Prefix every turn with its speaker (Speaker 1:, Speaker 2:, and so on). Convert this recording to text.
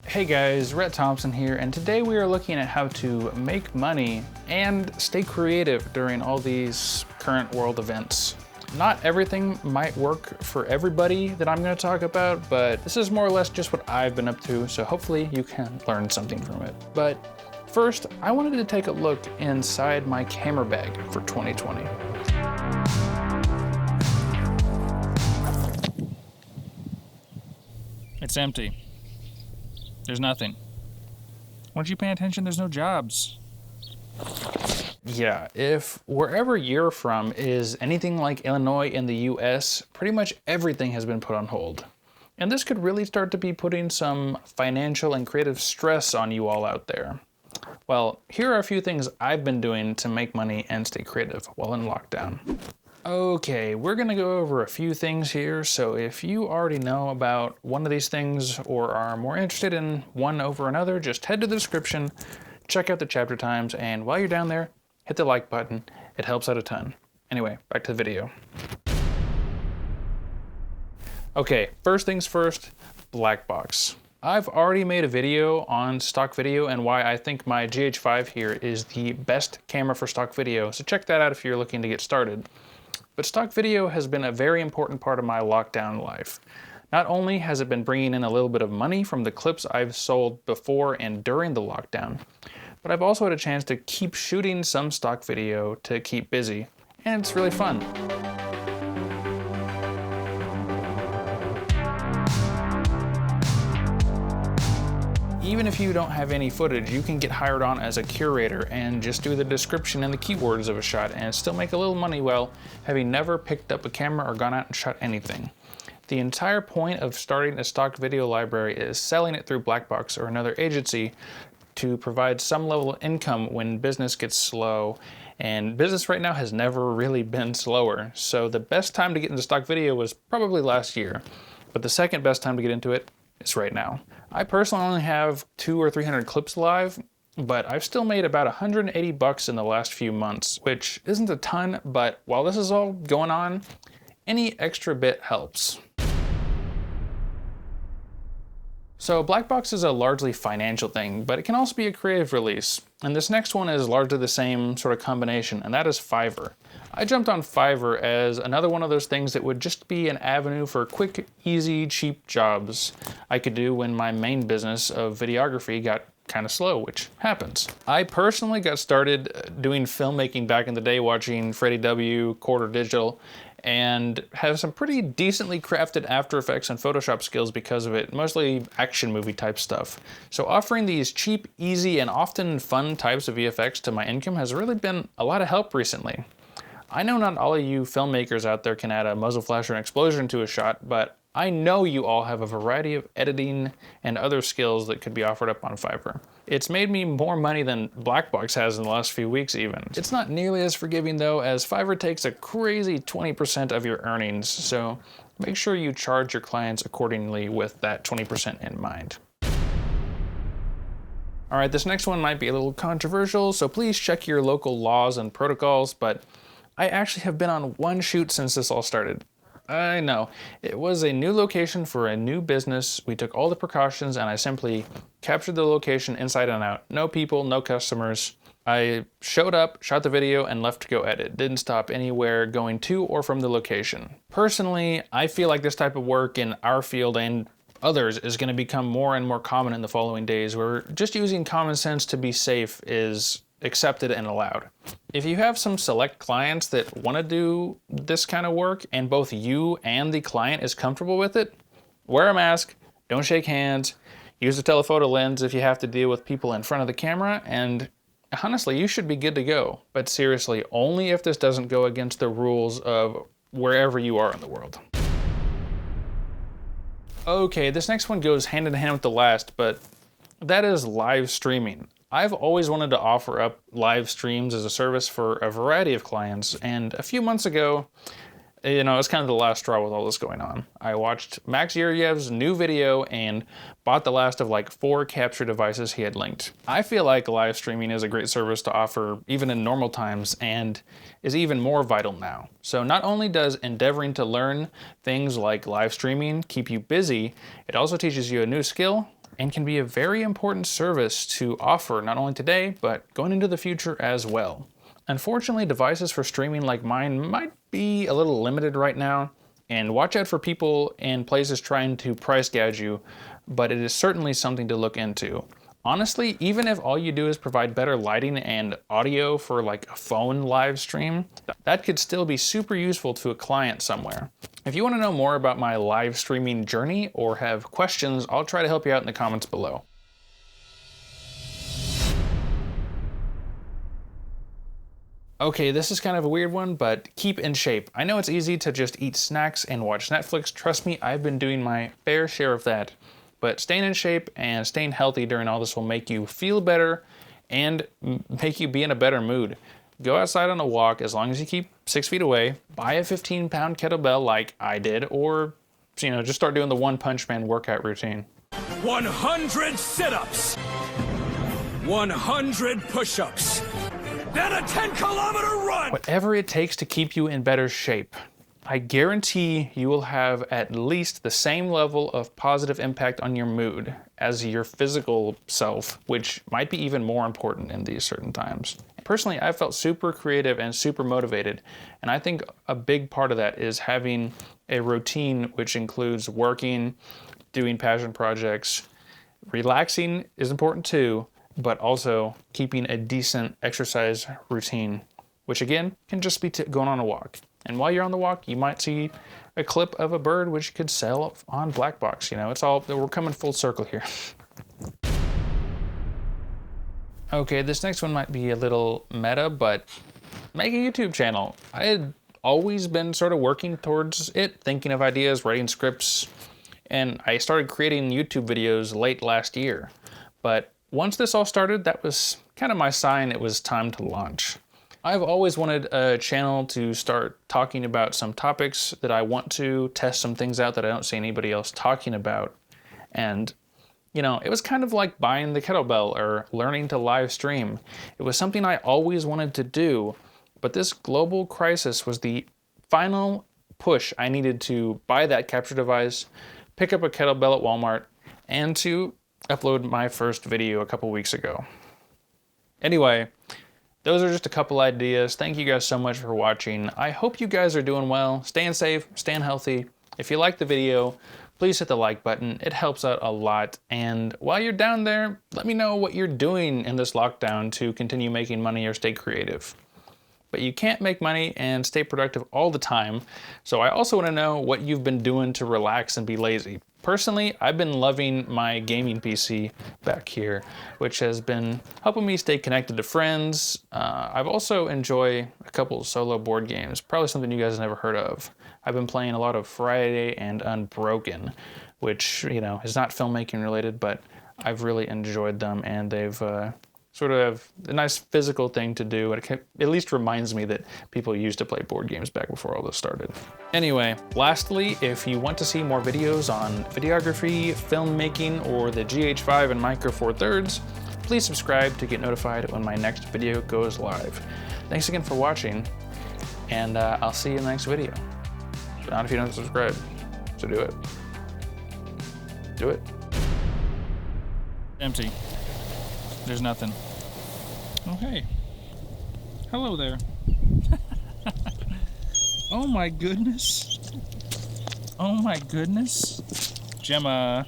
Speaker 1: Hey guys, Rhett Thompson here, and today we are looking at how to make money and stay creative during all these current world events. Not everything might work for everybody that I'm going to talk about, but this is more or less just what I've been up to, so hopefully you can learn something from it. But first, I wanted to take a look inside my camera bag for 2020. It's empty. There's nothing. Weren't you paying attention? There's no jobs. Yeah, if wherever you're from is anything like Illinois in the US, pretty much everything has been put on hold. And this could really start to be putting some financial and creative stress on you all out there. Well, here are a few things I've been doing to make money and stay creative while in lockdown. Okay, we're gonna go over a few things here, so if you already know about one of these things or are more interested in one over another, just head to the description, check out the chapter times, and while you're down there, hit the like button. It helps out a ton. Anyway, back to the video. Okay, first things first, black box. I've already made a video on stock video and why I think my GH5 here is the best camera for stock video, so check that out if you're looking to get started. But stock video has been a very important part of my lockdown life. Not only has it been bringing in a little bit of money from the clips I've sold before and during the lockdown, but I've also had a chance to keep shooting some stock video to keep busy, and it's really fun. Even if you don't have any footage, you can get hired on as a curator and just do the description and the keywords of a shot and still make a little money while having never picked up a camera or gone out and shot anything. The entire point of starting a stock video library is selling it through Blackbox or another agency to provide some level of income when business gets slow, and business right now has never really been slower. So the best time to get into stock video was probably last year, but the second best time to get into it is right now. I personally only have 200 or 300 clips live, but I've still made about 180 bucks in the last few months, which isn't a ton, but while this is all going on, any extra bit helps. So Blackbox is a largely financial thing, but it can also be a creative release. And this next one is largely the same sort of combination, and that is Fiverr. I jumped on Fiverr as another one of those things that would just be an avenue for quick, easy, cheap jobs I could do when my main business of videography got kind of slow, which happens. I personally got started doing filmmaking back in the day watching Freddie W, Quarter Digital, and have some pretty decently crafted After Effects and Photoshop skills because of it, mostly action movie type stuff. So offering these cheap, easy, and often fun types of VFX to my income has really been a lot of help recently. I know not all of you filmmakers out there can add a muzzle flash or an explosion to a shot, but I know you all have a variety of editing and other skills that could be offered up on Fiverr. It's made me more money than Blackbox has in the last few weeks even. It's not nearly as forgiving though, as Fiverr takes a crazy 20% of your earnings, so make sure you charge your clients accordingly with that 20% in mind. All right, this next one might be a little controversial, so please check your local laws and protocols, but I actually have been on one shoot since this all started. I know, it was a new location for a new business. We took all the precautions and I simply captured the location inside and out. No people, no customers. I showed up, shot the video, and left to go edit. Didn't stop anywhere going to or from the location. Personally, I feel like this type of work in our field and others is going to become more and more common in the following days, where just using common sense to be safe is accepted and allowed. If you have some select clients that want to do this kind of work and both you and the client is comfortable with it, wear a mask, don't shake hands, use a telephoto lens if you have to deal with people in front of the camera, and honestly, you should be good to go. But seriously, only if this doesn't go against the rules of wherever you are in the world. Okay, this next one goes hand in hand with the last, but that is live streaming. I've always wanted to offer up live streams as a service for a variety of clients, and a few months ago, it's kind of the last straw with all this going on. I watched Max Yuryev's new video and bought the last of like 4 capture devices he had linked. I feel like live streaming is a great service to offer even in normal times and is even more vital now. So not only does endeavoring to learn things like live streaming keep you busy, it also teaches you a new skill and can be a very important service to offer not only today, but going into the future as well. Unfortunately, devices for streaming like mine might be a little limited right now, and watch out for people and places trying to price gouge you, but it is certainly something to look into. Honestly, even if all you do is provide better lighting and audio for like a phone live stream, that could still be super useful to a client somewhere. If you want to know more about my live streaming journey or have questions, I'll try to help you out in the comments below. Okay, this is kind of a weird one, but keep in shape. I know it's easy to just eat snacks and watch Netflix. Trust me, I've been doing my fair share of that. But staying in shape and staying healthy during all this will make you feel better and make you be in a better mood. Go outside on a walk as long as you keep 6 feet away. Buy a 15-pound kettlebell like I did, or just start doing the One Punch Man workout routine.
Speaker 2: 100 sit-ups, 100 push-ups, then a 10-kilometer run!
Speaker 1: Whatever it takes to keep you in better shape. I guarantee you will have at least the same level of positive impact on your mood as your physical self, which might be even more important in these certain times. Personally, I felt super creative and super motivated, and I think a big part of that is having a routine which includes working, doing passion projects. Relaxing is important too, but also keeping a decent exercise routine, which again can just be going on a walk. And while you're on the walk, you might see a clip of a bird which you could sell on Blackbox. It's all, we're coming full circle here. Okay, this next one might be a little meta, but make a YouTube channel. I had always been sort of working towards it, thinking of ideas, writing scripts, and I started creating YouTube videos late last year. But once this all started, that was kind of my sign it was time to launch. I've always wanted a channel to start talking about some topics that I want to, test some things out that I don't see anybody else talking about. And, it was kind of like buying the kettlebell or learning to live stream. It was something I always wanted to do, but this global crisis was the final push I needed to buy that capture device, pick up a kettlebell at Walmart, and to upload my first video a couple weeks ago. Anyway, those are just a couple ideas. Thank you guys so much for watching. I hope you guys are doing well, staying safe, staying healthy. If you liked the video, please hit the like button. It helps out a lot. And while you're down there, let me know what you're doing in this lockdown to continue making money or stay creative. But you can't make money and stay productive all the time. So I also want to know what you've been doing to relax and be lazy. Personally, I've been loving my gaming PC back here, which has been helping me stay connected to friends. I've also enjoyed a couple solo board games, probably something you guys have never heard of. I've been playing a lot of Friday and Unbroken, which, is not filmmaking related, but I've really enjoyed them, and they've sort of a nice physical thing to do, and it at least reminds me that people used to play board games back before all this started. Anyway, lastly, if you want to see more videos on videography, filmmaking, or the GH5 and Micro Four Thirds, please subscribe to get notified when my next video goes live. Thanks again for watching, and I'll see you in the next video. But not if you don't subscribe, so do it. Do it. Empty. There's nothing. Oh, hey. Hello there. Oh my goodness. Oh my goodness. Gemma.